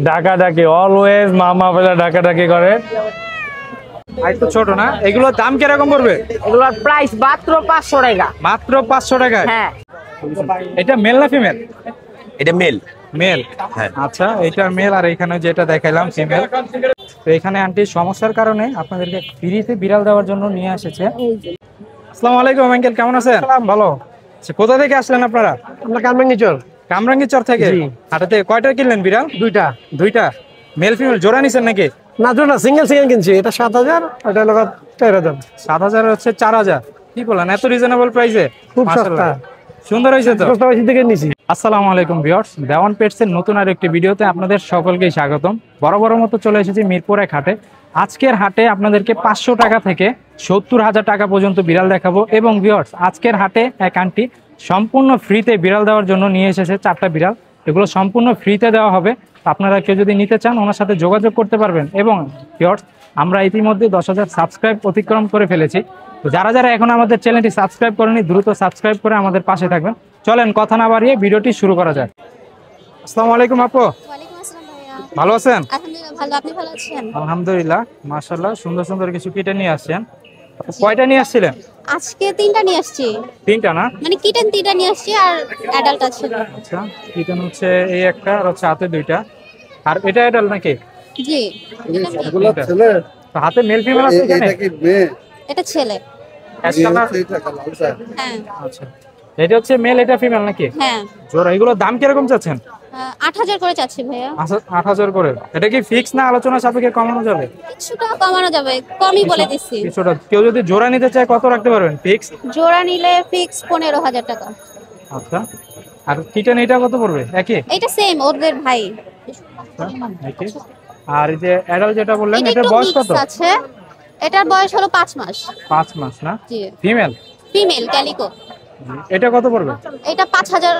ডাকাডাকি অলওয়েজ মামা বলে ডাকাডাকি করে। আর একটু ছোট না, এগুলোর দাম কিরকম পড়বে? এগুলোর প্রাইস মাত্র 500 টাকা। মাত্র 500 টাকা? হ্যাঁ। এটা মেল না ফিমেল? এটা মেল। মেল, হ্যাঁ। আচ্ছা এটা মেল। আর এখানে যেটা দেখাইলাম ফিমেল। তো এখানে আন্টি সমস্যার কারণে আপনাদেরকে ফ্রিতে বিড়াল দেওয়ার জন্য নিয়ে এসেছে। আসসালামু আলাইকুম আঙ্কেল, কেমন আছেন? ভালো। আচ্ছা, কোথা থেকে আসলেন আপনারা? আমরা কামরাঙ্গীচর। কামরাঙ্গীচর থেকে? হাটাতে কয়টা কিনলেন বিড়াল? দুইটা। মেল ফিমেল জোড়া নিছেন নাকি? না জোড়া, সিঙ্গেল কিনছি। এটা 7000, এটা হলো 4000। 7000 হচ্ছে 4000। কি বলেন, এত রিজনেবল প্রাইসে? খুব সস্তা, সুন্দর হয়েছে তো। সস্তা বেশি থেকে নিছি। আসসালামু আলাইকুম ভিউয়ার্স, দেওয়ান পেটসের নতুন আর একটি ভিডিওতে আপনাদের সকলকে স্বাগতম। বড় মতো চলে এসেছি মিরপুর এক হাটে। আজকের হাটে আপনাদেরকে 500 টাকা থেকে 70,000 টাকা পর্যন্ত বিড়াল দেখাবো। এবং ভিউয়ার্স, আজকের হাটে এক আন্টি সম্পূর্ণ ফ্রিতে বিড়াল দেওয়ার জন্য নিয়ে এসেছে 4টা বিড়াল। এগুলো সম্পূর্ণ ফ্রিতে দেওয়া হবে। আপনারা কেউ যদি নিতে চান ওনার সাথে যোগাযোগ করতে পারবেন। এবং ভিউয়ার্স, আমরা ইতিমধ্যে 10,000 সাবস্ক্রাইব অতিক্রম করে ফেলেছি। তো যারা এখন আমাদের চ্যানেলটি সাবস্ক্রাইব করেনি, দ্রুত সাবস্ক্রাইব করে আমাদের পাশে থাকবেন। চলেন কথা না বাড়িয়ে ভিডিওটি শুরু করা যাক। আসসালামু আলাইকুম আপু। ওয়ালাইকুম আসসালাম ভাইয়া। ভালো আছেন? আলহামদুলিল্লাহ ভালো, আপনি ভালো আছেন? আলহামদুলিল্লাহ, মাশাআল্লাহ, সুন্দর কিছু কিটেন নিয়ে আসছেন। কয়টা নিয়ে আসছিলেন? আজকে 3টা নিয়ে আসছি। 3টা না? মানে কিটেন 3টা নিয়ে আসছি আর অ্যাডাল্ট আছে। আচ্ছা, কিটেন হচ্ছে এই একটা আর হচ্ছে হাতে 2টা। আর এটা অ্যাডাল্ট নাকি? জি, এগুলো ছেলে। তো হাতে মেল ফিমেল আছে এখানে? এটা কি মেয়ে? এটা ছেলে। Ash colour? এটা লাল স্যার। হ্যাঁ আচ্ছা, এটা হচ্ছে মেল, এটা ফিমেল নাকি? হ্যাঁ। জোড়া এগুলোর দাম কিরকম চাচ্ছেন? 8000 করে চাচ্ছি ভাইয়া। 8000 করে। এটা কি ফিক্স না আলোচনা সাপেক্ষে কমানো যাবে? কিছুটা কমানো যাবে, কমই বলে দিচ্ছি। কিছুটা। কেউ যদি জোড়া নিতে চায় কত রাখতে পারবেন ফিক্স? জোড়া নিলে ফিক্স 15000 টাকা। আচ্ছা, আর কিটেন এটা কত পড়বে? একই? এটা সেম, ওদের ভাই। একই। আর এই যে অ্যাডাল্ট যেটা বললেন, এটা এটার একটু বয়স কত? মিক্স আছে। এটার বয়স হলো 5 মাস। 5 মাস না? জি। ফিমেল? Female calico. এটা কত পড়বে? এটা 5000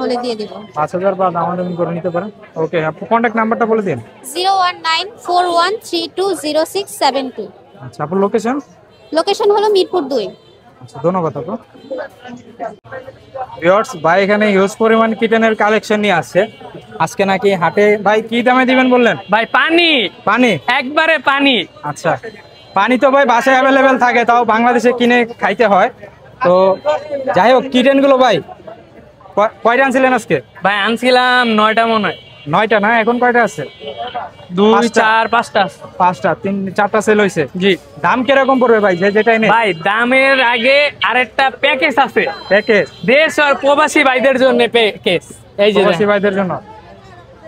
হলে দিয়ে দিব। 5000 বা দামাদামি করে নিতে পারেন। ওকে, আপনার কন্টাক্ট নাম্বারটা বলে দিন। 01941320672। আচ্ছা, আপনার লোকেশন? লোকেশন হলো মিরপুর 2। আচ্ছা, ধন্যবাদ আপু। ভিউয়ার্স, ভাই এখানে হিউজ পরিমাণ কিটেনের কালেকশন নিয়ে আসছে আজকে নাকি হাটে। ভাই কি দামে দিবেন বললেন? ভাই পানি একবারে পানি। আচ্ছা, পানি তো ভাই বাসায় অ্যাভেলেবেল থাকে, তাও বাংলাদেশে কিনে খাইতে হয়। তো যাই হোক, কিটেন গুলো ভাই কয়টা আনছিলেন আজকে? ভাই আনছিলাম 9টা মনে হয়। 9টা না? এখন কয়টা আছে? 2 4 5টা। 5টা, 4টা সেল হয়েছে। জি। দাম কিরকম পড়বে ভাই যেটাই নেই? ভাই দামের আগে আরেকটা প্যাকেজ আছে। প্যাকেজ? দেশ আর প্রবাসী ভাইদের জন্য প্যাকেজ। এই যে প্রবাসী ভাইদের জন্য?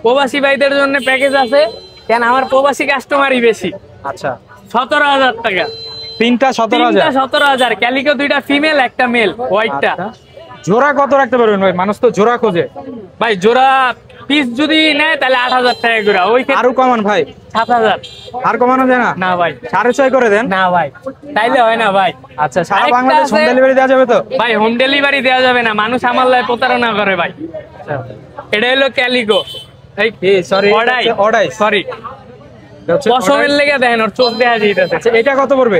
প্রবাসী ভাইদের জন্য প্যাকেজ আছে। কেন, আমার প্রবাসী কাস্টমারই বেশি। আচ্ছা, 17000 টাকা। 3টা 17000? 17000। ক্যালিকো 2টা ফিমেল, একটা মেল, হোয়াইটটা। জোড়া কত রাখতে পারবেন ভাই? মানুষ তো জোড়া খোঁজে। ভাই জোড়া পিস যদি নেয় তাহলে 8000 টাকা করে। ওই আরো কমান ভাই। 7000। আর কমানো যায় না? না ভাই। 6.5 করে দেন। না ভাই, তাইলে হয় না ভাই। আচ্ছা, সারা আরেকটা বাংলাদেশ হোম আছে। ডেলিভারি দেওয়া যাবে তো? ভাই হোম ডেলিভারি দেওয়া যাবে না, মানুষ আমার লাই প্রতারণা করে ভাই। এটা হলো ক্যালিকো। এই সরি, অর্ডাই। সরি, পশমের লেগে দেখেন, ওর চোখ দেখা যাইতেছে। আচ্ছা, এটা কত পড়বে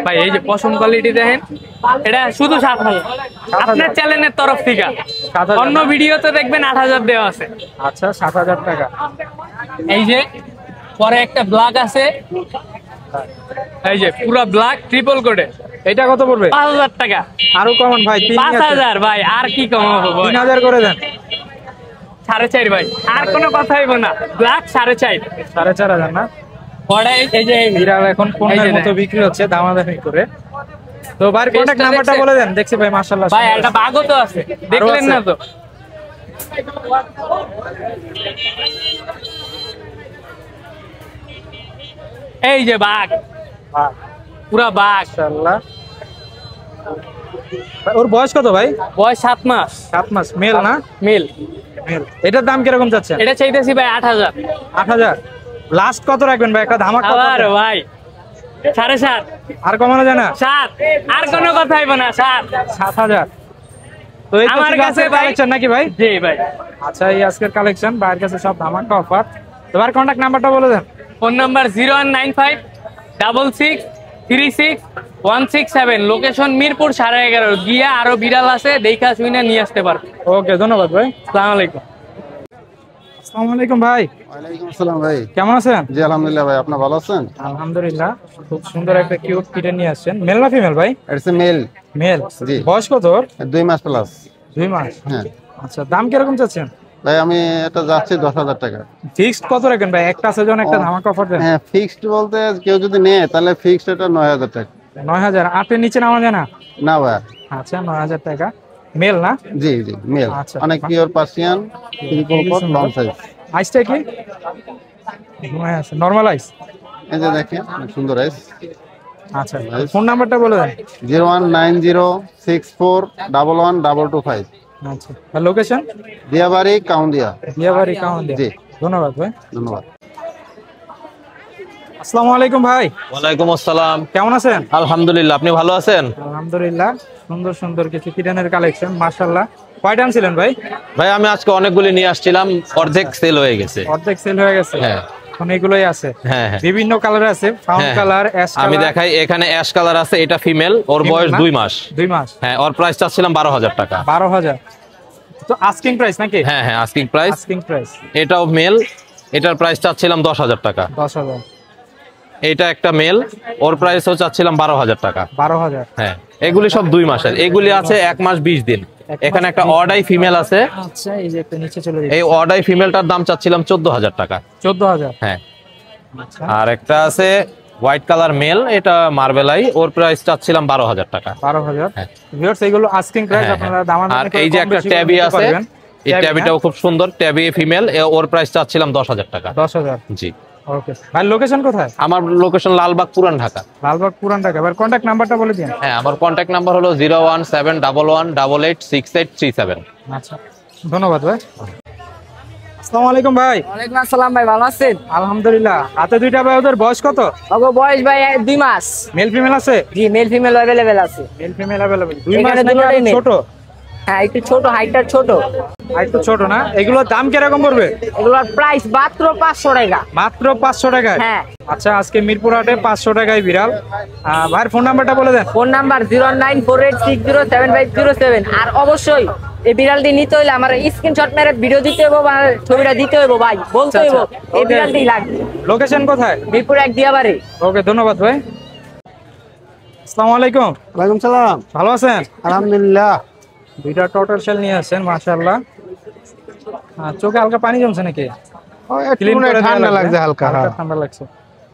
ভাই এই যে পশম কোয়ালিটি দেখেন, এটা শুধু 7000 আপনার চ্যানেলের তরফ থেকে। 7000 অন্য ভিডিওতে দেখবেন 8000 দেওয়া আছে। আচ্ছা, 7000 টাকা। এই যে পরে একটা ব্ল্যাক আছে, এই যে পুরো ব্ল্যাক ট্রিপল কোডে। এটা কত পড়বে? 5000 টাকা। আরো কমান ভাই। 5000 ভাই, আর কি কমাবো ভাই? 3000 করে দেন। 4.5 ভাই, আর কোনো কথা হইব না। ব্ল্যাক 4.5। 4500 না? পরে এই যে বিড়াল এখন পণ্যের মতো বিক্রি হচ্ছে দামাদামি করে। তো ভাই কন্টাক্ট নাম্বারটা বলে দেন। দেখছি ভাই মাশাআল্লাহ ভাই একটা বাগও তো আছে, দেখলেন না তো? এই যে বাঘ, পুরা বাঘ। মাশাআল্লাহ। ওর বয়স কত ভাই? বয়স 7 মাস। 7 মাস। মেল না? মেল। মেল। এটার দাম কিরকম চাচ্ছেন? এটা চাইতেছি ভাই 8000। 8000 লাস্ট কত রাখবেন ভাই? একটা ধামাকা আবার ভাই 7.5। আর কমানো যায় না? 7। আর কোনো কথা হইব না। 7। 7000। তো এই আমার কাছে কালেকশন নাকি ভাই? জি ভাই। আচ্ছা, এই আজকের কালেকশন ভাইয়ের কাছে সব ধামাকা অফার। তো ভাই কন্টাক্ট নাম্বারটা বলে দেন। Phone number 01956636167। লোকেশন মিরপুর 11.5। গিয়া আরো বিড়াল আছে, দেখা শুনে নিয়ে আসতে পারবে। ওকে, ধন্যবাদ ভাই। আসসালামু আলাইকুম। আসসালামু আলাইকুম ভাই। ওয়ালাইকুম আসসালাম ভাই। কেমন আছেন? জি আলহামদুলিল্লাহ ভাই, আপনি ভালো আছেন? আলহামদুলিল্লাহ। খুব সুন্দর একটা কিউট কিটেন নিয়ে আসছেন। মেল না ফিমেল ভাই? It's a male. মেল। জি। বয়স কত ওর? 2 মাস প্লাস। 2 মাস। হ্যাঁ আচ্ছা, দাম কিরকম চাচ্ছেন? ভাই, আমি এটা যাচ্ছি 10,000 টাকা। ফিক্সড কত রাখেন ভাই? একটা সেজন একটা ধামাকা অফার দেন। হ্যাঁ, ফিক্সড বলতে কেউ যদি নেয় তাহলে ফিক্সড এটা 9,000 টাকা। 9000। 8 এর নিচে নামা যায় না? না ভাই। আচ্ছা, 9000 টাকা। মেল না? জি জি মেল। আচ্ছা। অনেক pure Persian, triple coat, long size. আইসটা কি? Normal eyes. এই যে দেখেন, অনেক সুন্দর আইস। আচ্ছা, ফোন নাম্বারটা বলে দেন। 019064112225। আচ্ছা, আর লোকেশন? দিয়াবাড়ি, কাউন্দিয়া। দিয়াবাড়ি, কাউন্দিয়া। জি। ধন্যবাদ ভাই। ধন্যবাদ। আসসালামু আলাইকুম ভাই। ওয়ালাইকুম আসসালাম। কেমন আছেন? আলহামদুলিল্লাহ, আপনি ভালো আছেন? আলহামদুলিল্লাহ। সুন্দর সুন্দর কিছু কিটেনের কালেকশন, মাশাআল্লাহ। কয়টা আনছিলেন ভাই? ভাই আমি আজকে অনেকগুলি নিয়ে আসছিলাম, অর্ধেক সেল হয়ে গেছে। অর্ধেক সেল হয়ে গেছে? হ্যাঁ। এখন এগুলোই আছে? হ্যাঁ হ্যাঁ। বিভিন্ন কালার আছে, ফাউন্ড হ্যাঁ। Colour, ash colour. আমি দেখাই, এখানে অ্যাশ কালার আছে, এটা ফিমেল, ওর Female বয়স না? 2 মাস। 2 মাস। হ্যাঁ, ওর প্রাইস চাচ্ছিলাম 12,000 টাকা। 12,000 তো আস্কিং প্রাইস নাকি? হ্যাঁ হ্যাঁ, আস্কিং প্রাইস। Asking price. এটাও মেল, এটার প্রাইস চাচ্ছিলাম 10,000 টাকা। 10,000। এটা একটা মেল, ওর প্রাইসও চাচ্ছিলাম 12,000 টাকা। 12,000। হ্যাঁ, এগুলি সব 2 মাসের, এগুলি আছে 1 মাস 20 দিন। এখানে একটা অডাই ফিমেল আছে, আচ্ছা, এই যে একটা নিচে চলে এই অডাই ফিমেলটার দাম চাচ্ছিলাম 14,000 টাকা। 14,000। হ্যাঁ। আচ্ছা, আর একটা আছে হোয়াইট কালার মেল, এটা মার্বেলাই, ওর প্রাইস চাচ্ছিলাম 12,000 টাকা। 12,000। হ্যাঁ। ভিউয়ার্স, এগুলো আস্কিং প্রাইস, হ্যাঁ, আপনারা হ্যাঁ। দামাদামি আর করে এই যে কম একটা বেশি ট্যাবি করতে আছে, পারবেন। এই ট্যাবি, ট্যাবিটাও খুব সুন্দর, ট্যাবি ফিমেল, ওর প্রাইস চাচ্ছিলাম 10,000 টাকা। 10,000। জি। ওকে ভাই, লোকেশন কোথায়? আমার লোকেশন লালবাগ, পুরান ঢাকা। লালবাগ, পুরান ঢাকা। এবার কন্ট্যাক্ট নাম্বারটা বলে দিন। হ্যাঁ, আমার কন্ট্যাক্ট নাম্বার হলো 01711886837। আচ্ছা, ধন্যবাদ ভাই। আসসালামু আলাইকুম ভাই। ওয়ালাইকুম আসসালাম ভাই, ভালো আছেন? আলহামদুলিল্লাহ। হাতে দুইটা ভাই, ওদের বয়স কত? ওগো বয়স ভাই 2 মাস। মেল ফিমেল আছে? জি, মেল ফিমেল अवेलेबल আছে। Male female available. 2 মাস এখানে নাকি দুটোই আরো male। ছোট? হ্যাঁ, একটু ছোট, হাইটটা ছোট। আর একটু ছোট না? এগুলোর দাম কিরকম পড়বে? এগুলোর প্রাইস মাত্র 500 টাকা। মাত্র 500 টাকায়? হ্যাঁ। আচ্ছা, আজকে মিরপুর হাটে 500 টাকায় বিড়াল। ভাইয়ের ফোন নাম্বারটা বলে দেন। Phone number 09486075507। আর অবশ্যই এই বিড়ালটি নিতে হইলে আমার স্ক্রিনশট মেরে ভিডিও দিতে হবে বা ছবিটা দিতে হবে ভাই, বলতে হবে এই Okay. বিড়ালটি লাগবে। লোকেশন কোথায়? মিরপুর 1 দিয়াবাড়ি। ওকে, ধন্যবাদ ভাই। আসসালামু আলাইকুম। ওয়ালাইকুম সালাম। ভালো আছেন? আলহামদুলিল্লাহ। দুইটা টর্টল শেল নিয়ে আসছেন, মাশাআল্লাহ। চোখে হালকা পানি জমছে নাকি? Clean করে দেয়া ঠান্ডা লাগবে। লাগছে হালকা। হালকা ঠান্ডা লাগছে।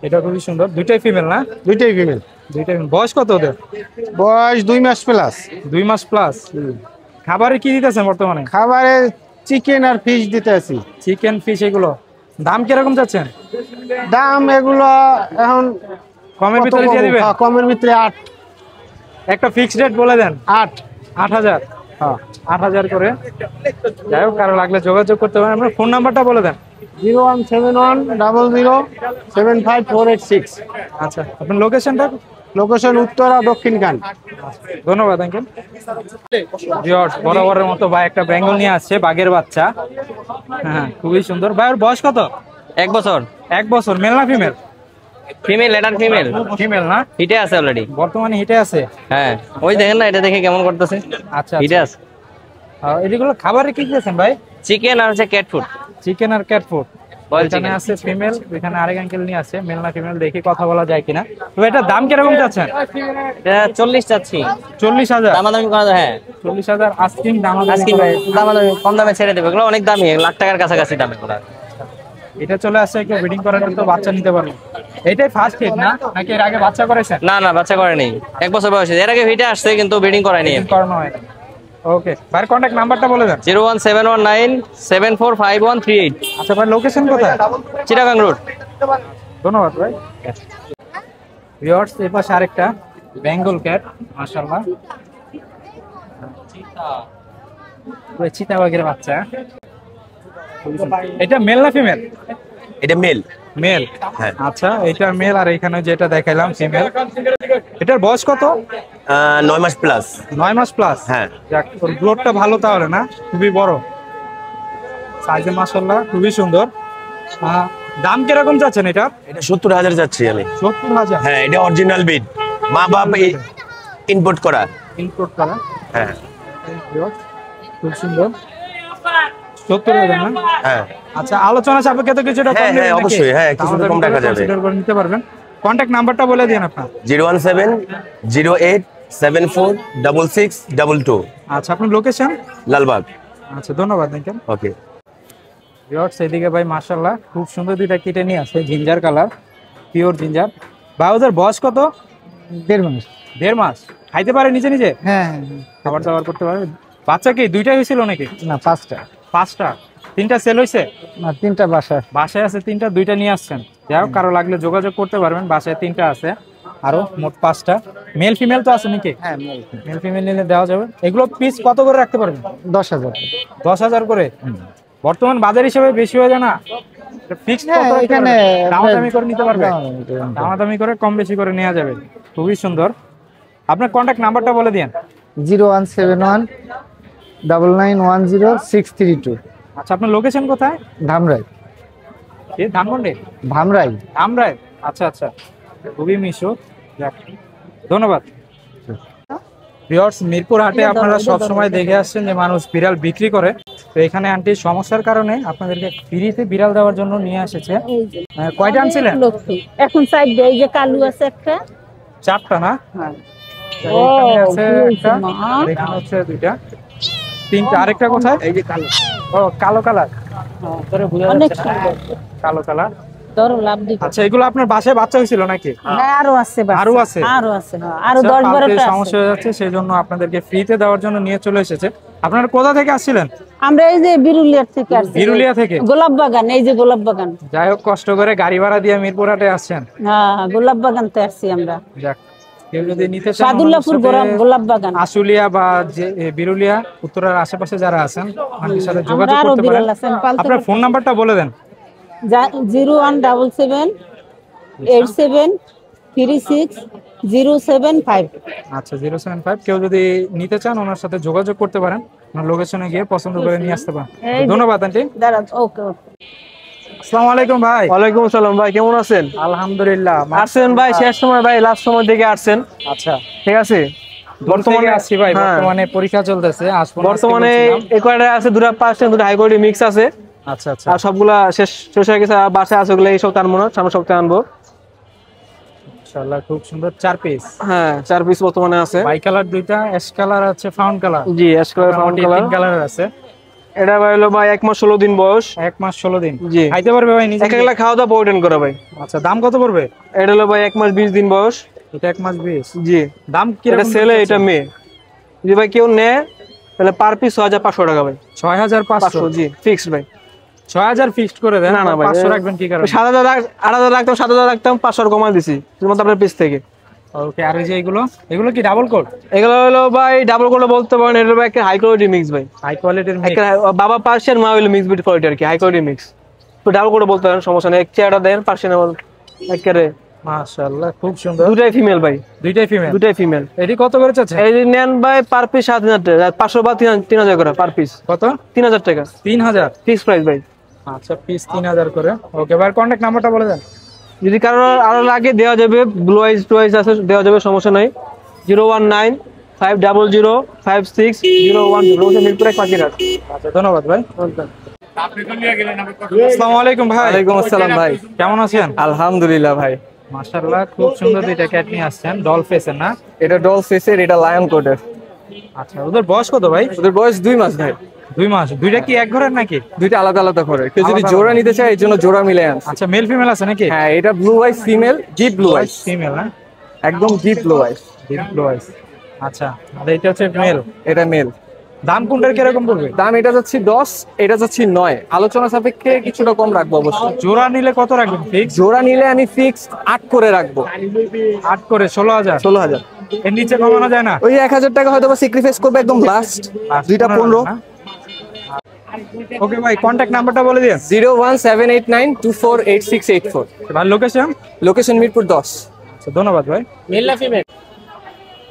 এটা খুবই সুন্দর। দুইটাই ফিমেল না? দুইটাই ফিমেল। দুইটাই female। বয়স কত ওদের? বয়স 2 মাস প্লাস। 2 মাস প্লাস। খাবারে কি দিতেছেন বর্তমানে? খাবারে চিকেন আর ফিশ দিতে আছি। চিকেন, ফিশ, এগুলো দাম কিরকম চাচ্ছেন? দাম এগুলো এখন কমের ভিতরে দিয়ে দিবেন? কমের ভিতরে 8। একটা ফিক্সড রেট বলে দেন। 8,000। হ্যাঁ। 8,000 করে। যাই হোক, কারো লাগলে যোগাযোগ করতে পারেন। আপনার ফোন নাম্বারটা বলে দেন। 01710075486। আচ্ছা, আপনার লোকেশনটা? লোকেশন উত্তরা দক্ষিণখান। ধন্যবাদ আঙ্কেল। ভিউয়ার্স, বরাবরের মতো ভাই একটা বেঙ্গল নিয়ে আসছে, বাঘের বাচ্চা। হ্যাঁ, খুবই সুন্দর। ভাই, ওর বয়স কত? 1 বছর। 1 বছর। মেল না ফিমেল? ফিমেল, এটার ফিমেল। ফিমেল না? হিটে আছে অলরেডি। বর্তমানে হিটে আছে? হ্যাঁ, ওই দেখেন না, এটা দেখে কেমন করতেছে। আচ্ছা, হিটে আছে। এগুলো খাবারে কি দিয়েছেন ভাই? চিকেন আর হচ্ছে ক্যাট ফুড। চিকেন আর ক্যাট ফুড। Boiled এখানে chicken। আছে ফিমেল, এখানে আরেক আঙ্কেল নিয়ে আছে। মেল না ফিমেল দেখি কথা বলা যায় কিনা। তো এটার দাম কিরকম যাচ্ছেন? এটা 40 চাচ্ছি। 40,000? দামাদামি করা যায়। হ্যাঁ, 40,000 আস্কিং দাম। আজকে দামাদামি কম দামে ছেড়ে দেবে, এগুলো অনেক দামি, লাখ টাকার কাছাকাছি দামে এগুলো। এটা চলে আসছে, একটু ব্রিডিং করার তো বাচ্চা নিতে পারবে। এটাই ফার্স্ট হিট না, নাকি এর আগে বাচ্চা করেছেন? না না, বাচ্চা করেনি, 1 বছর বয়সে। এর আগে হিটে আসছে কিন্তু ব্রিডিং করায়নি। Breeding করানো হয়। ওকে, ভাইয়ের কন্ট্যাক্ট নাম্বারটা বলে দেন। 01719745138। আচ্ছা ভাই, লোকেশন কোথায়? চিটাগাং রোড। ধন্যবাদ ভাই। ভিউয়ার্স, এই পাশে আরেকটা বেঙ্গল ক্যাট, মাশাআল্লাহ। চিতাবাঘের বাচ্চা। এটা মেল না ফিমেল? এটা মেল। মেল। আচ্ছা, এটা মেল। আর এখানে যেটা দেখাইলাম ফিমেল। এটার বয়স কত? 9 মাস প্লাস। 9 মাস প্লাস। হ্যাঁ। যাক, ওর গ্রোথটা ভালো তাহলে না? খুবই বড় সাইজে, মাশাআল্লাহ, খুবই সুন্দর। দাম কিরকম যাচ্ছেন এটা? এটা 70,000 যাচ্ছি আমি। 70,000? হ্যাঁ, এটা অরিজিনাল বিড, মা বাপ ইম্পোর্ট করা। ইনপুট করা। হ্যাঁ। খুব সুন্দর। 70,000 না? হ্যাঁ আচ্ছা, আলোচনা সাপেক্ষে তো কিছুটা কম হ্যাঁ, নেবেন নাকি? অবশ্যই, হ্যাঁ, কিছুটা কম রাখা যাবে। consider করে নিতে পারবেন। কন্টাক্ট নাম্বারটা বলে দিন আপনার। 01708746622। আচ্ছা, আপনার লোকেশন? লালবাগ। আচ্ছা, ধন্যবাদ আঙ্কেল। ওকে। ভিউয়ার্স, এদিকে ভাই মাশাআল্লাহ খুব সুন্দর দুইটা কিটে নিয়ে আছে, জিঞ্জার কালার, পিওর জিঞ্জার। ভাই ওদের বয়স কত? 1.5 মাস। 1.5 মাস। খাইতে পারে নিজে নিজে? হ্যাঁ, খাবার দাবার করতে পারে? বাচ্চা কি দুইটাই হয়েছিল নাকি? না 5টা। 5টা? 3টা সেল হয়েছে? না 3টা বাসায় আছে 3টা, 2টা নিয়ে আসছেন। যাই হোক, কারো লাগলে যোগাযোগ করতে পারবেন। বাসায় 3টা আছে, আরো মোট 5টা। মেল ফিমেল তো আছে নাকি? হ্যাঁ, মেল ফিমেল নিলে দেওয়া যাবে। এগুলো পিস কত করে রাখতে পারবেন? 10,000। 10,000 করে? বর্তমান বাজার হিসেবে বেশি হয়ে যায় না? ফিক্সড হ্যাঁ, কত এখানে দামাদামি করে নিতে পারবে? দামাদামি দামাদামি করে কম বেশি করে নেওয়া যাবে। খুবই সুন্দর। আপনার কন্টাক্ট নাম্বারটা বলে দিন। 01719910 632। আচ্ছা, আপনার লোকেশন কোথায়? ধামরাই। কি ধানমন্ডি? ধামরাই। ধামরাই। আচ্ছা আচ্ছা, খুবই মিশুক। যাক, ধন্যবাদ। ভিউয়ার্স, মিরপুর হাটে আপনারা সব সময় দেখে আসছেন যে মানুষ বিড়াল বিক্রি করে। তো এখানে আন্টির সমস্যার কারণে আপনাদেরকে ফ্রিতে বিড়াল দেওয়ার জন্য নিয়ে এসেছে। কয়টা আনছিলেন? এখন সাইড এই যে কালু আছে একটা, 4টা না? এখানে আছে একটা, এখানে হচ্ছে 2টা, 3টা। আরেকটা কোথায়? এই যে কালো। ও, কালো কালার। অনেক সুন্দর কালো কালার। ধরো লাভ দিবে। আচ্ছা, এগুলো আপনার বাসায় বাচ্চা হয়েছিল নাকি? হ্যাঁ, আরো আছে বাচ্চা। আরো আছে? আরো আছে, হ্যাঁ, আরো আচ্ছা, 10-12টা আছে। সমস্যা হয়ে যাচ্ছে, সেই জন্য আপনাদেরকে ফ্রিতে দেওয়ার জন্য নিয়ে চলে এসেছে। আপনারা কোথা থেকে আসছিলেন? আমরা এই যে বিরুলিয়া থেকে আসছি। বিরুলিয়া থেকে? গোলাপ বাগান, এই যে গোলাপ বাগান। যাই হোক, কষ্ট করে গাড়ি ভাড়া দিয়ে মিরপুর হাটে আসছেন। হ্যাঁ, গোলাপ বাগান তে আসছি আমরা। যাক, কেউ যদি নিতে চান, সাদুল্লাহপুর গোলাপ বাগান, আশুলিয়া বা যে বিরুলিয়া উত্তরার আশেপাশে যারা আছেন, আমাদের সাথে যোগাযোগ আমরা আরো করতে পারেন। বিড়াল আছেন পালতে। আপনার ফোন নাম্বারটা বলে দেন। 01778736075। আচ্ছা, 075। কেউ যদি নিতে চান, ওনার সাথে যোগাযোগ করতে পারেন। ওনার লোকেশনে গিয়ে পছন্দ করে নিয়ে আসতে পারেন। ধন্যবাদ আন্টি। দাঁড়ান, ওকে ওকে। আসসালামু আলাইকুম ভাই। ওয়ালাইকুম আসসালাম ভাই, কেমন আছেন? আলহামদুলিল্লাহ। আসছেন ভাই শেষ সময়, ভাই লাস্ট সময় দিকে আসছেন। আচ্ছা, ঠিক আছে। বর্তমানে আসছি ভাই, বর্তমানে পরীক্ষা চলতেছে। বর্তমানে একবারে আছে 2টা 5টা 2টা হাই কোয়ালিটি মিক্স আছে। আচ্ছা আচ্ছা। আর সবগুলা শেষ হয়ে গেছে, বাসায় আছে ওগুলো। এই সপ্তাহে আনবো না, সামনের সপ্তাহে আনবো ইনশাআল্লাহ। খুব সুন্দর 4 পিস। হ্যাঁ, 4 পিস বর্তমানে আছে। বাই কালার 2টা, অ্যাশ কালার আছে, ফাউন্ড কালার। জি, অ্যাশ কালার, ফাউন্ড কালার। 3 কালারের আছে। এটা ভাই হলো ভাই 1 মাস 16 দিন বয়স। 1 মাস 16 দিন। জি। খাইতে পারবে ভাই নিজে? একলা খাওয়া দাওয়া পরিটেন করে ভাই। আচ্ছা, দাম কত পড়বে? এটা হলো ভাই 1 মাস 20 দিন বয়স। এটা 1 মাস 20। জি। দাম কি এটা রকম? ছেলে, এটা মেয়ে। যদি ভাই কেউ নেয় তাহলে পার পিস 6500 টাকা ভাই। 6500? জি, ফিক্সড ভাই। 6000 ফিক্সড করে দেন। না না ভাই, 500 রাখবেন কি কারণে? 7000 8000 রাখতাম, 7000 রাখতাম, 500 কমাই দিছি শুধুমাত্র আপনার পিস থেকে। ওকে। আর এই যে এগুলো কি ডাবল কোট? এগুলো হলো ভাই ডাবল কোট বলতে পারেন। এটা ভাই একটা হাই কোয়ালিটি মিক্স ভাই। হাই কোয়ালিটির মিক্স। একটা বাবা পার্সিয়ান, মা হলো মিক্স বিট কোয়ালিটি আর কি, হাই কোয়ালিটি মিক্স। তো ডাবল কোট বলতে পারেন, সমস্যা নেই। এক চেয়ারটা দেন পার্সিয়ান একেবারে মাশাআল্লাহ, খুব সুন্দর। 2টাই ফিমেল ভাই। 2টাই ফিমেল? 2টাই ফিমেল। এটি কত করে চাচ্ছেন? এই যে নেন ভাই পার পিস 7000 টাকা, 500 বা 3000 করে পার পিস। কত? 3000 টাকা। 3000 ফিক্স প্রাইস ভাই। আচ্ছা, পিস 3000 করে। ওকে ভাই, কন্টাক্ট নাম্বারটা বলে দেন। যদি কারো আরো লাগে দেওয়া যাবে, ব্লু আইজ টু আইজ আছে, দেওয়া যাবে, সমস্যা নাই। 01950056010 মিরপুরে পাখিরাট। আচ্ছা, ধন্যবাদ ভাই। আসসালামু আলাইকুম ভাই। ওয়ালাইকুম আসসালাম ভাই, কেমন আছেন? আলহামদুলিল্লাহ ভাই। মাশাআল্লাহ, খুব সুন্দর দুইটা ক্যাট নিয়ে আসছেন। ডল ফেসের না? এটা ডল ফেসের, এটা লায়ন কোটের। আচ্ছা, ওদের বয়স কত ভাই? ওদের বয়স 2 মাস ভাই। 2 মাস। দুইটা কি এক ঘরের নাকি? দুইটা আলাদা আলাদা করে। কেউ যদি আলাদা জোড়া আলাদা। নিতে চায় এর জন্য জোড়া মিলে আনছে। আচ্ছা, মেল ফিমেল আছে নাকি? হ্যাঁ, এটা blue eyes female, deep blue eyes. Female না? একদম deep blue eyes. Deep blue eyes. আচ্ছা, আর এটা হচ্ছে মেল। এটা মেল। দাম কোনটার কি রকম পড়বে? দাম এটা যাচ্ছে 10, এটা যাচ্ছে 9। আলোচনা সাপেক্ষে কিছুটা কম রাখবো অবশ্যই। জোড়া নিলে কত রাখবেন ফিক্স? জোড়া নিলে আমি ফিক্স 8 করে রাখবো। 8 করে 16000? 16000। এর নিচে কমানো যায় না? ওই 1000 টাকা হয়তো স্যাক্রিফাইস করবে একদম লাস্ট। দুইটা 15। ওকে ভাই, কন্টাক্ট নাম্বারটা বলে দিন। 01789248684। ভাই, লোকেশন? লোকেশন মিরপুর 10। আচ্ছা, ধন্যবাদ ভাই। মেল না ফিমেল?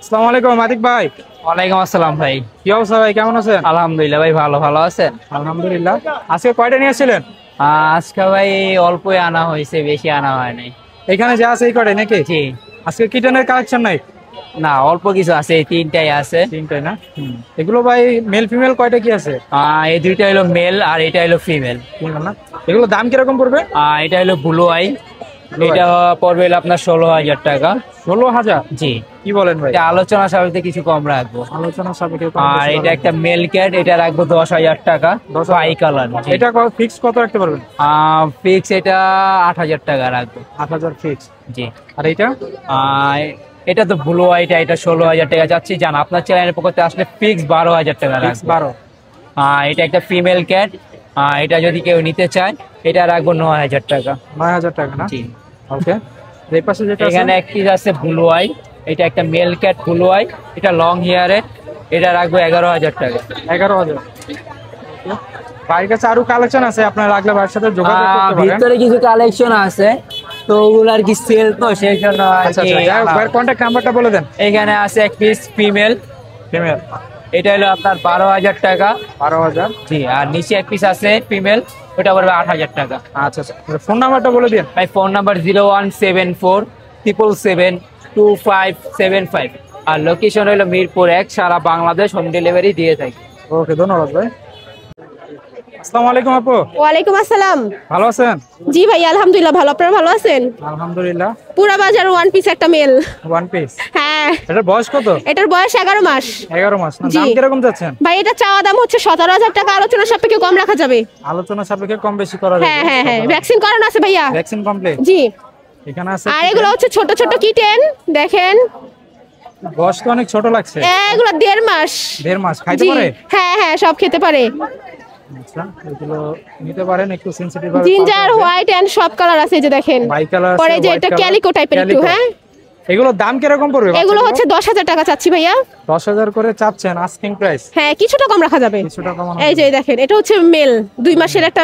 আসসালামু আলাইকুম মাতিক ভাই। ওয়ালাইকুম আসসালাম ভাই। কি অবস্থা ভাই, কেমন আছেন? আলহামদুলিল্লাহ ভাই, ভালো আছেন? আলহামদুলিল্লাহ। আজকে কয়টা নিয়ে আসছিলেন? আজকে ভাই অল্পই আনা হয়েছে, বেশি আনা হয় নাই। এখানে যা আছে এই কয়টাই নাকি? জি। আজকে কিটেনের কালেকশন নাই? না অল্প কিছু আছে, এই তিনটাই আছে। তিনটাই না? এগুলো ভাই মেল ফিমেল কয়টা কি আছে? এই দুইটা হলো মেল আর এটা হলো ফিমেল। না, এগুলো দাম কিরকম পড়বে? এটা হলো ব্লু আই, এটা পড়বে হলো আপনার 16,000 টাকা। 16,000? জি। কি বলেন ভাই? এটা আলোচনা সাপেক্ষে কিছু কম রাখবো। আলোচনা সাপেক্ষে। আর এটা একটা মেল ক্যাট, এটা রাখবো 10,000 টাকা, বাই কালার। এটা ফিক্স কত রাখতে পারবেন? ফিক্স এটা 8,000 টাকা রাখবো। 8,000 ফিক্স? জি। আর এটা? এটা তো ব্লু আইটা, এটা 16,000 টাকা যাচ্ছে। জান আপনার চ্যানেলের পক্ষে আসলে ফিক্স 12,000 টাকা রাখবো। 12? এটা একটা ফিমেল ক্যাট, এটা যদি কেউ নিতে চায় এটা রাখবো 9,000 টাকা। 9,000 টাকা না? জি। ওকে। এই পাশে যেটা এখানে এক পিস আছে ব্লু আই, এটা একটা মেল ক্যাট ব্লু আই, এটা লং হেয়ারে, এটা রাখবো 11,000 টাকা। 11,000? ভাইয়ের কাছে আরো কালেকশন আছে, আপনারা লাগলে ভাইয়ের সাথে যোগাযোগ করতে পারেন। ভিতরে কিছু কালেকশন আছে, তো ওগুলো আর কি সেল, তো সেই জন্য আচ্ছা আচ্ছা, ভাইয়ের কন্টাক্ট নাম্বারটা বলে দেন। এখানে আছে এক পিস ফিমেল, এটা হলো আপনার 12,000 টাকা। 12,000? জি। আর নিচে এক পিস আছে ফিমেল, ওটা পড়বে 8,000 টাকা। আচ্ছা আচ্ছা, ফোন নাম্বারটা বলে দিন ভাই। ফোন নাম্বার 01747772575, আর লোকেশন হলো মিরপুর 1। সারা বাংলাদেশ হোম ডেলিভারি দিয়ে থাকি। ওকে, ধন্যবাদ ভাই। আসসালামু আলাইকুম আপু। ওয়ালাইকুম আসসালাম। ভালো আছেন? জি ভাই, আলহামদুলিল্লাহ ভালো। আপনারা ভালো আছেন? আলহামদুলিল্লাহ। পুরা বাজার ওয়ান পিস একটা মেল। One piece? হ্যাঁ। এটার বয়স কত? এটার বয়স 11 মাস। 11 মাস না? জি। দাম কিরকম যাচ্ছেন ভাই এটা চাওয়া দাম হচ্ছে 17,000 টাকা, আলোচনা সাপেক্ষে কম রাখা যাবে। আলোচনা সাপেক্ষে কম বেশি করা যাবে? হ্যাঁ হ্যাঁ হ্যাঁ, ভ্যাকসিন করানো আছে ভাইয়া। Vaccine complete? জি। এখানে আছে। আর এগুলো হচ্ছে ছোট ছোট কিটেন, দেখেন বয়স তো অনেক ছোট লাগছে। এগুলো 1.5 মাস। 1.5 মাস? খাইতে জি। পারে? হ্যাঁ হ্যাঁ, সব খেতে পারে। আচ্ছা, এগুলো নিতে পারেন, একটু সেনসিটিভ ভাবে। জিঞ্জার, হোয়াইট এন্ড সব কালার আছে, এই যে দেখেন। বাই কালার আছে, পরে যে এটা ক্যালিকো টাইপের একটু। হ্যাঁ, এগুলো দাম কিরকম পড়বে? এগুলো হচ্ছে 10,000 টাকা চাচ্ছি ভাইয়া। 10,000 করে চাচ্ছেন আস্কিং প্রাইস? হ্যাঁ, কিছুটা কম রাখা যাবে। কিছুটা কম? এই যে দেখেন, এটা হচ্ছে মেল 2 মাসের একটা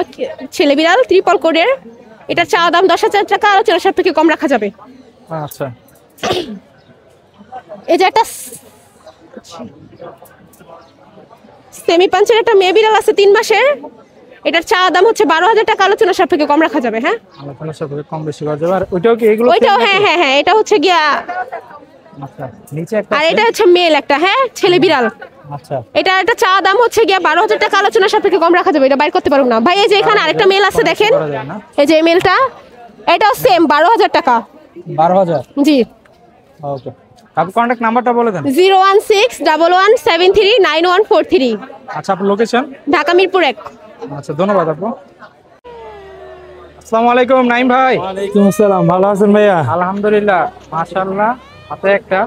ছেলে বিড়াল, ট্রিপল কোডের। এটা চাওয়া দাম 10,000 টাকা, আলোচনা সাপেক্ষে কম রাখা যাবে। আচ্ছা। এই যে একটা সেমি পাঞ্চের একটা মেয়ে বিড়াল আছে 3 মাসের, এটার চাওয়া দাম হচ্ছে 12,000 টাকা, আলোচনা সাপেক্ষে কম রাখা যাবে। হ্যাঁ, আলোচনা সাপেক্ষে কম বেশি করা যাবে। আর ওইটাও কি? এগুলো ওইটাও হ্যাঁ হ্যাঁ হ্যাঁ, এটা হচ্ছে গিয়া। আচ্ছা, নিচে একটা। আর এটা হচ্ছে মেল একটা, হ্যাঁ, ছেলে বিড়াল। আচ্ছা। এটা চাওয়া দাম হচ্ছে গিয়া 12,000 টাকা, আলোচনা সাপেক্ষে কম রাখা যাবে। এটা বাইর করতে পারবো না ভাই। এই যে এখানে আরেকটা মেল আছে দেখেন, এই যে মেলটা, এটাও সেম 12,000 টাকা। 12,000? জি। ওকে, আপনি কন্টাক্ট নাম্বারটা বলে দেন। 01611739143। আচ্ছা, আপনার লোকেশন? ঢাকা মিরপুর 1। আচ্ছা, ধন্যবাদ আপু। আসসালামু আলাইকুম নাইম ভাই। ওয়ালাইকুম আসসালাম, ভালো আছেন ভাইয়া? আলহামদুলিল্লাহ, মাশাআল্লাহ। হাতে একটা।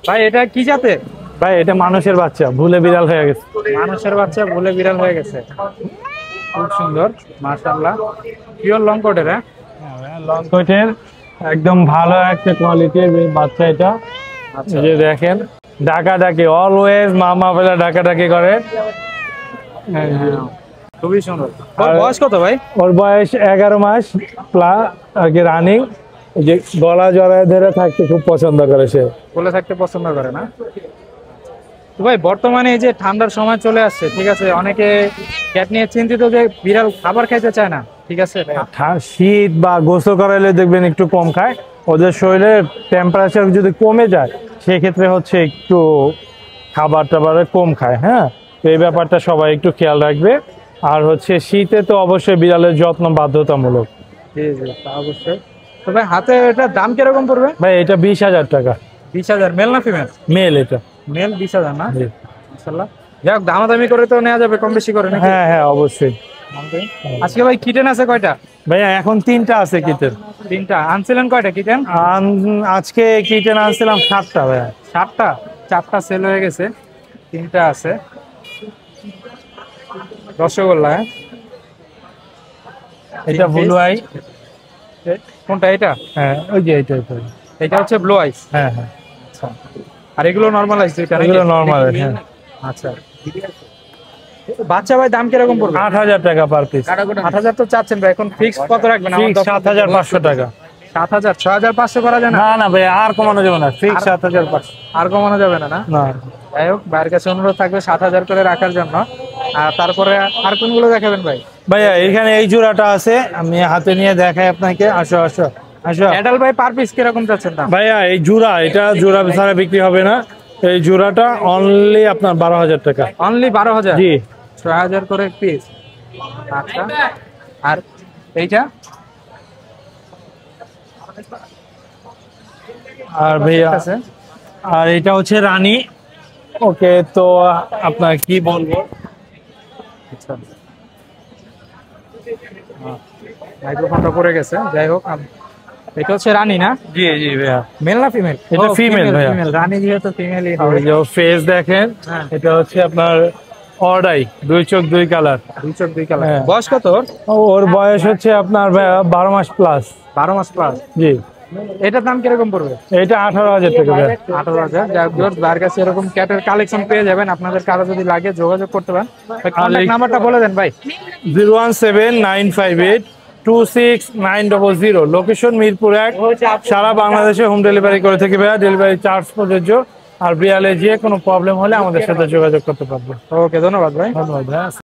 ভাই এটা কি জাতে? ভাই এটা মানুষের বাচ্চা, ভুলে বিড়াল হয়ে গেছে। মানুষের বাচ্চা ভুলে বিড়াল হয়ে গেছে? খুব সুন্দর, মাশাআল্লাহ। পিওর লং কোটের? হ্যাঁ, লং কোটের একদম ভালো একটা কোয়ালিটির বাচ্চা এটা। এই যে দেখেন, ডাকাডাকি, অলওয়েজ মামা বলে ডাকাডাকি করে। খুবই সুন্দর। ওর বয়স কত ভাই? ওর বয়স 11 মাস প্লাস আর কি, রানিং। যে গলা জড়ায় ধরে থাকতে খুব পছন্দ করে, সে বলে থাকতে পছন্দ করে না? তো ভাই বর্তমানে এই যে ঠান্ডার সময় চলে আসছে, ঠিক আছে, অনেকে ক্যাট নিয়ে চিন্তিত যে বিড়াল খাবার খাইতে চায় না, ঠিক আছে। শীত বা গোসল করাইলে দেখবেন একটু কম খায়। ওদের শরীরের টেম্পারেচার যদি কমে যায়, সেক্ষেত্রে হচ্ছে একটু খাবার টাবারে কম খায়। হ্যাঁ, তো এই ব্যাপারটা সবাই একটু খেয়াল রাখবে। আর হচ্ছে শীতে তো অবশ্যই বিড়ালের যত্ন বাধ্যতামূলক। জি জি, তা অবশ্যই। তো ভাই হাতে এটার দাম কিরকম পড়বে? ভাই এটা 20,000 টাকা। 20,000? মেল না ফিমেল? মেল। এটা মেল। 20,000 না? মাশাআল্লাহ। যাক, দামাদামি করে তো নেওয়া যাবে, কম বেশি করে নাকি? হ্যাঁ হ্যাঁ, অবশ্যই। আজকে ভাই কিটেন আছে কয়টা? ভাইয়া এখন 3টা আছে কিটেন। 3টা? আনছিলেন কয়টা কিটেন? আজকে কিটেন আনছিলাম 7টা ভাইয়া। 7টা? 4টা সেল হয়ে গেছে, 3টা আছে। রসগোল্লা? হ্যাঁ, এটা ব্লু আই। কোনটা এটা? হ্যাঁ, ওই যে এটা। এটা হচ্ছে ব্লু আইস? হ্যাঁ হ্যাঁ। আচ্ছা। আর এগুলো নরমাল আইস? এগুলো নরমাল। হ্যাঁ। আচ্ছা। বাচ্চা ভাই দাম কিরকম পড়বে? 8,000 টাকা পার পিস। 8,000 তো চাচ্ছেন ভাই, এখন ফিক্স কত রাখবেন? 7,500 টাকা। 7,000? 6,500 করা যায় না? না না ভাই, আর কমানো যাবে না, ফিক্স 7,500। আর কমানো যাবে না? না, না। যাই হোক, ভাইয়ের কাছে অনুরোধ থাকবে 7,000 করে রাখার জন্য। আর তারপরে আর কোনগুলো দেখাবেন ভাই? ভাইয়া এখানে এই জোড়াটা আছে, আমি হাতে নিয়ে দেখাই আপনাকে। আসো আসো, আচ্ছা অ্যাডাল্ট ভাই পার পিস কিরকম যাচ্ছেন দাম? ভাইয়া এই জোড়া, এটা জোড়া ছাড়া বিক্রি হবে না। এই জোড়াটা অনলি আপনার 12,000 টাকা। অনলি 12,000? জি, 6,000 করে পিস। আচ্ছা, আর এইটা? আর ভাইয়া আছে আর এটা হচ্ছে রানী। ওকে, তো আপনার কি বলবো, মাইক্রোফোনটা পড়ে গেছে, যাই হোক। এটা হচ্ছে রানী না? জি জি ভাইয়া। মেল না ফিমেল? এটা female ভাইয়া। রানী যেহেতু ফিমেলই ওই হবে। যে ফেস দেখেন, হ্যাঁ। এটা হচ্ছে আপনার অর্ডাই, 2 চোখ 2 কালার। 2 চোখ 2 কালার। হ্যাঁ। বয়স কত ওর? ওর বয়স হচ্ছে আপনার ভাইয়া 12 মাস প্লাস। 12 মাস প্লাস। জি, এটার দাম কিরকম পড়বে? এটা 18,000 টাকা ভাইয়া। 18,000। যাই হোক, যার কাছে এরকম ক্যাটের কালেকশন পেয়ে যাবেন। আপনাদের কারো যদি লাগে যোগাযোগ করতে পারেন। কন্টাক্ট নাম্বারটা বলে দেন ভাই। 017-958-26900। লোকেশন মিরপুর 1। সারা বাংলাদেশে হোম ডেলিভারি করে থাকি ভাইয়া, ডেলিভারি চার্জ প্রযোজ্য। আর বিয়ালে যে কোনো প্রবলেম হলে আমাদের সাথে যোগাযোগ করতে পারবে। ওকে, ধন্যবাদ ভাই। ধন্যবাদ ভাইয়া।